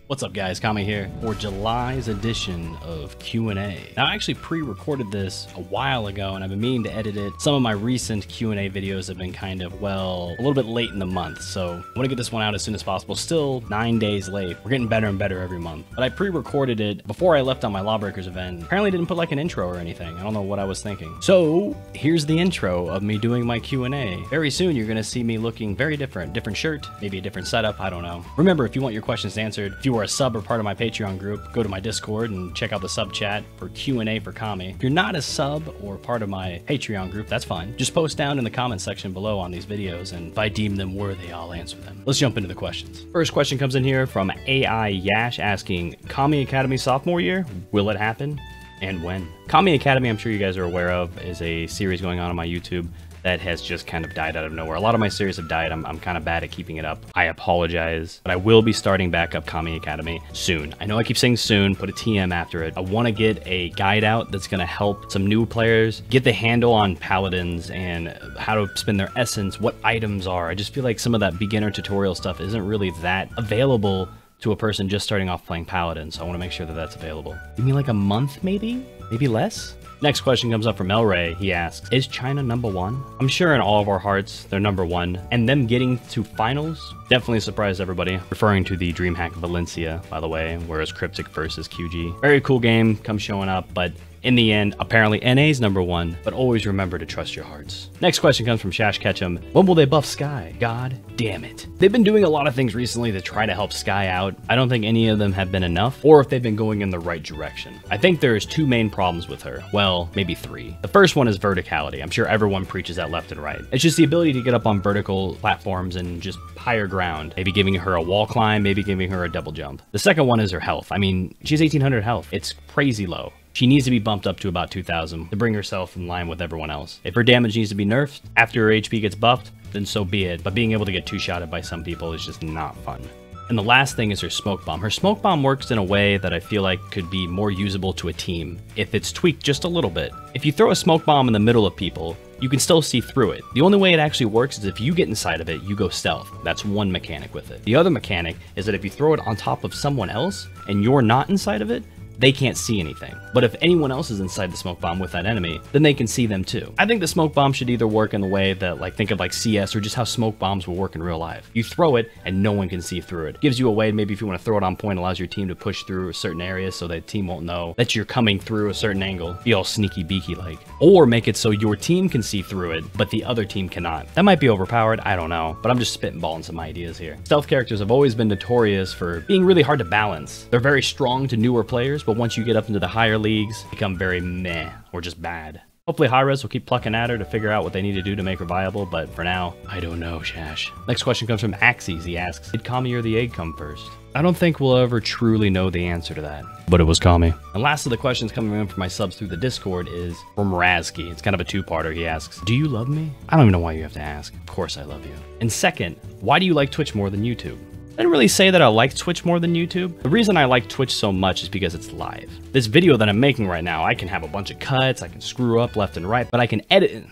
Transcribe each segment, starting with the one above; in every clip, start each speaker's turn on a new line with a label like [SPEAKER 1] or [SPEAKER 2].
[SPEAKER 1] What's up guys, Kami here for July's edition of Q&A. Now I actually pre-recorded this a while ago and I've been meaning to edit it. Some of my recent Q&A videos have been kind of, well, a little bit late in the month, so I want to get this one out as soon as possible. Still 9 days late. We're getting better and better every month. But I pre-recorded it before I left on my Lawbreakers event. Apparently didn't put like an intro or anything. I don't know what I was thinking. So here's the intro of me doing my Q&A. Very soon you're going to see me looking very different. Different shirt, maybe a different setup, I don't know. Remember, if you want your questions answered, if you are a sub or part of my Patreon group, go to my Discord and check out the sub chat for Q&A for Kami. If you're not a sub or part of my Patreon group, that's fine. Just post down in the comment section below on these videos, and if I deem them worthy, I'll answer them. Let's jump into the questions. First question comes in here from AI Yash asking, Kami Academy sophomore year, will it happen? And when? Kami Academy, I'm sure you guys are aware of, is a series going on my YouTube that has just kind of died out of nowhere. A lot of my series have died. I'm kind of bad at keeping it up. I apologize, but I will be starting back up Kami Academy soon. I know I keep saying soon, put a TM after it. I want to get a guide out that's going to help some new players get the handle on Paladins and how to spin their essence, what items are. I just feel like some of that beginner tutorial stuff isn't really that available to a person just starting off playing Paladins. So I want to make sure that that's available. Give me like a month, maybe less. Next question comes up from El Rey. He asks, is China #1? I'm sure in all of our hearts, they're #1. And them getting to finals definitely surprised everybody. Referring to the DreamHack Valencia, by the way, whereas Cryptic versus QG. Very cool game, come showing up, but in the end, apparently NA's #1, but always remember to trust your hearts. Next question comes from Shash Ketchum. When will they buff Skye? God damn it. They've been doing a lot of things recently to try to help Skye out. I don't think any of them have been enough, or if they've been going in the right direction. I think there's 2 main problems with her. Well, maybe 3. The first one is verticality. I'm sure everyone preaches that left and right. It's just the ability to get up on vertical platforms and just higher ground. Maybe giving her a wall climb, maybe giving her a double jump. The second one is her health. I mean, she's 1800 health. It's crazy low. She needs to be bumped up to about 2000 to bring herself in line with everyone else. If her damage needs to be nerfed after her HP gets buffed, then so be it. But being able to get 2-shotted by some people is just not fun. And the last thing is her smoke bomb. Her smoke bomb works in a way that I feel like could be more usable to a team if it's tweaked just a little bit. If you throw a smoke bomb in the middle of people, you can still see through it. The only way it actually works is if you get inside of it, you go stealth. That's one mechanic with it. The other mechanic is that if you throw it on top of someone else and you're not inside of it, they can't see anything. But if anyone else is inside the smoke bomb with that enemy, then they can see them too. I think the smoke bomb should either work in the way that, like, think of like CS or just how smoke bombs will work in real life. You throw it and no one can see through it. Gives you a way, maybe if you want to throw it on point, allows your team to push through a certain area so that team won't know that you're coming through a certain angle. Be all sneaky beaky like. Or make it so your team can see through it, but the other team cannot. That might be overpowered, I don't know, but I'm just spitballing some ideas here. Stealth characters have always been notorious for being really hard to balance. They're very strong to newer players, but once you get up into the higher leagues, become very meh or just bad. Hopefully Hi-Rez will keep plucking at her to figure out what they need to do to make her viable, but for now, I don't know, Shash. Next question comes from Axes. He asks, did Kami or the egg come first? I don't think we'll ever truly know the answer to that, but it was Kami. And last of the questions coming in from my subs through the Discord is from Razki. It's kind of a 2-parter. He asks, do you love me? I don't even know why you have to ask. Of course I love you. And second, why do you like Twitch more than YouTube? I didn't really say that I like Twitch more than YouTube. The reason I like Twitch so much is because it's live. This video that I'm making right now, I can have a bunch of cuts, I can screw up left and right, but I can edit it.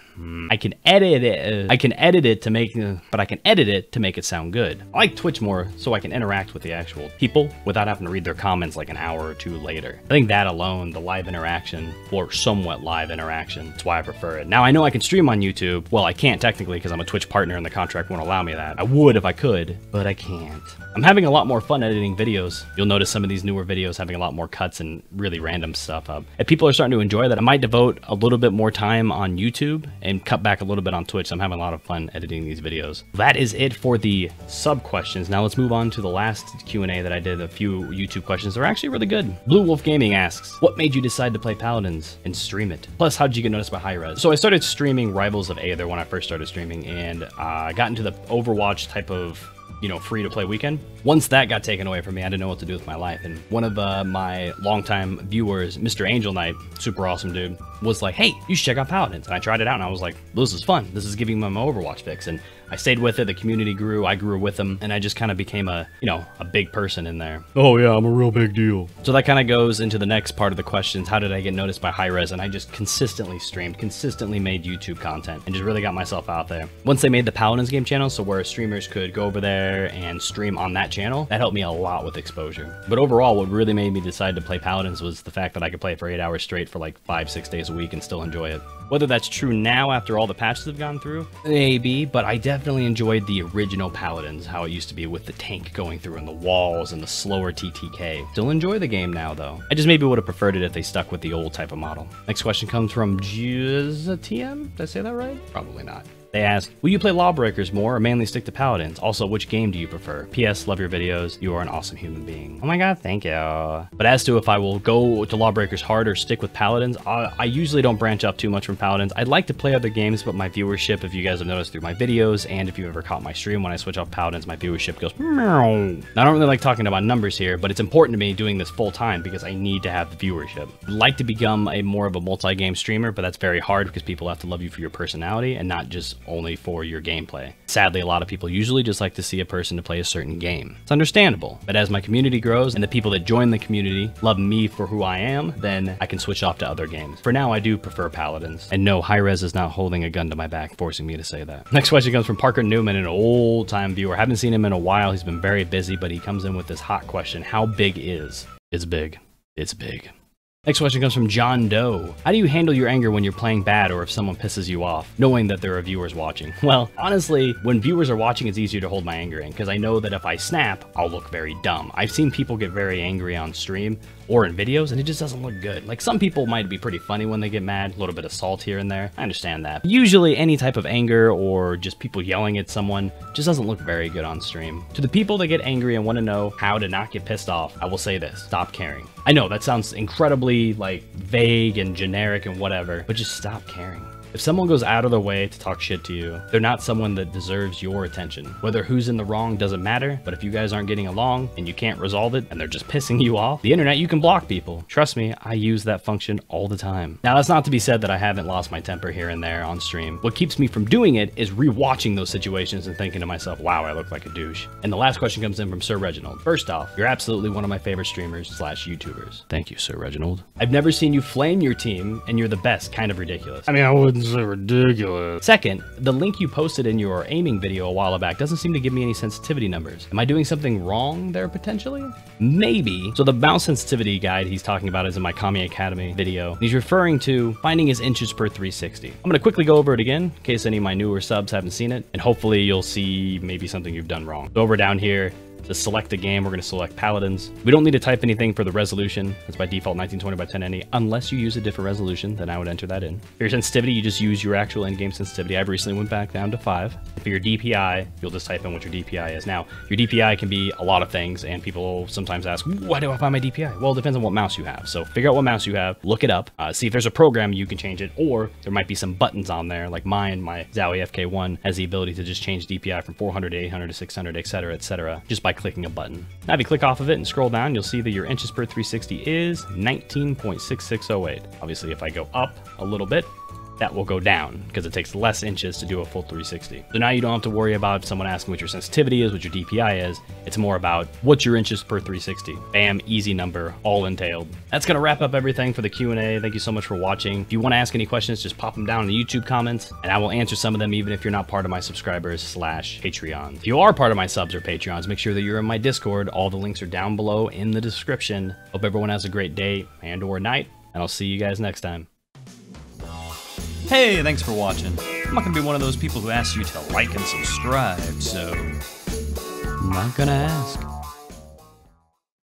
[SPEAKER 1] I can edit it to make it sound good. I like Twitch more so I can interact with the actual people without having to read their comments like an hour or 2 later. I think that alone, the live interaction, or somewhat live interaction, that's why I prefer it. Now I know I can stream on YouTube. Well, I can't technically because I'm a Twitch partner and the contract won't allow me that. I would if I could, but I can't. I'm having a lot more fun editing videos. You'll notice some of these newer videos having a lot more cuts and really random stuff up. If people are starting to enjoy that, I might devote a little bit more time on YouTube and cut back a little bit on Twitch. I'm having a lot of fun editing these videos. That is it for the sub questions. Now let's move on to the last Q&A that I did. A few YouTube questions. They're actually really good. Blue Wolf Gaming asks, what made you decide to play Paladins and stream it? Plus, how did you get noticed by Hi-Rez? So I started streaming Rivals of Aether when I first started streaming, and I got into the Overwatch type of, you know, free to play weekend. Once that got taken away from me, I didn't know what to do with my life. And one of my longtime viewers, Mr. Angel Knight, super awesome dude, was like, hey, you should check out Paladins. And I tried it out and I was like, this is fun. This is giving me my Overwatch fix. And I stayed with it, the community grew, I grew with them, and I just kind of became a, you know, a big person in there. Oh yeah, I'm a real big deal. So that kind of goes into the next part of the questions. How did I get noticed by Hi-Rez? And I just consistently streamed, consistently made YouTube content, and just really got myself out there. Once they made the Paladins game channel, so where streamers could go over there and stream on that channel, that helped me a lot with exposure. But overall, what really made me decide to play Paladins was the fact that I could play for 8 hours straight for like 5-6 days a week and still enjoy it. Whether that's true now after all the patches have gone through, maybe, but I definitely enjoyed the original Paladins, how it used to be with the tank going through and the walls and the slower TTK. Still enjoy the game now though. I just maybe would have preferred it if they stuck with the old type of model. Next question comes from TM. Did I say that right? Probably not. They ask, will you play Lawbreakers more or mainly stick to Paladins? Also, which game do you prefer? PS, love your videos. You are an awesome human being. Oh my god, thank you. But as to if I will go to Lawbreakers hard or stick with Paladins, I usually don't branch up too much from Paladins. I'd like to play other games, but my viewership, if you guys have noticed through my videos, and if you've ever caught my stream, when I switch off Paladins, my viewership goes meow. Now, I don't really like talking about numbers here, but it's important to me doing this full time because I need to have the viewership. I'd like to become more of a multi-game streamer, but that's very hard because people have to love you for your personality and not just only for your gameplay. Sadly, a lot of people usually just like to see a person to play a certain game. It's understandable, but as my community grows and the people that join the community love me for who I am, then I can switch off to other games. For now, I do prefer Paladins. And no, Hi-Rez is not holding a gun to my back, forcing me to say that. Next question comes from Parker Newman, an old-time viewer. Haven't seen him in a while. He's been very busy, but he comes in with this hot question. How big is? It's big. It's big. Next question comes from John Doe. How do you handle your anger when you're playing bad or if someone pisses you off, knowing that there are viewers watching? Well, honestly, when viewers are watching, it's easier to hold my anger in because I know that if I snap, I'll look very dumb. I've seen people get very angry on stream or in videos, and it just doesn't look good. Like, some people might be pretty funny when they get mad, a little bit of salt here and there. I understand that. Usually, any type of anger or just people yelling at someone just doesn't look very good on stream. To the people that get angry and want to know how to not get pissed off, I will say this: stop caring. I know that sounds incredibly, like, vague and generic and whatever, but just stop caring. If someone goes out of their way to talk shit to you, they're not someone that deserves your attention. Whether who's in the wrong doesn't matter, but if you guys aren't getting along and you can't resolve it and they're just pissing you off, the internet, you can block people. Trust me, I use that function all the time. Now, that's not to be said that I haven't lost my temper here and there on stream. What keeps me from doing it is rewatching those situations and thinking to myself, wow, I look like a douche. And the last question comes in from Sir Reginald. First off, you're absolutely one of my favorite streamers / YouTubers. Thank you, Sir Reginald. I've never seen you flame your team and you're the best. Kind of ridiculous. I mean, I wouldn't say ridiculous. Second, the link you posted in your aiming video a while back doesn't seem to give me any sensitivity numbers. Am I doing something wrong there potentially? Maybe. So the mouse sensitivity guide he's talking about is in my Kami Academy video. He's referring to finding his inches per 360. I'm going to quickly go over it again in case any of my newer subs haven't seen it, and hopefully you'll see maybe something you've done wrong. So over down here, to select a game, we're going to select Paladins. We don't need to type anything for the resolution. It's by default 1920 by 1080, unless you use a different resolution, then I would enter that in. For your sensitivity, you just use your actual in-game sensitivity. I've recently went back down to 5. For your DPI, you'll just type in what your DPI is. Now, your DPI can be a lot of things, and people sometimes ask, why do I find my DPI? Well, it depends on what mouse you have. So figure out what mouse you have, look it up, see if there's a program you can change it, or there might be some buttons on there, like mine, my Zowie FK1 has the ability to just change DPI from 400 to 800 to 600, etc., just by clicking a button. Now, if you click off of it and scroll down, you'll see that your inches per 360 is 19.6608. Obviously, if I go up a little bit, that will go down because it takes less inches to do a full 360. So now you don't have to worry about someone asking what your sensitivity is, what your DPI is. It's more about what's your inches per 360. Bam, easy number, all entailed. That's going to wrap up everything for the Q&A. Thank you so much for watching. If you want to ask any questions, just pop them down in the YouTube comments, and I will answer some of them even if you're not part of my subscribers / Patreons. If you are part of my subs or Patreons, make sure that you're in my Discord. All the links are down below in the description. Hope everyone has a great day and or night, and I'll see you guys next time.
[SPEAKER 2] Hey, thanks for watching. I'm not gonna be one of those people who asks you to like and subscribe, so
[SPEAKER 1] I'm not gonna ask.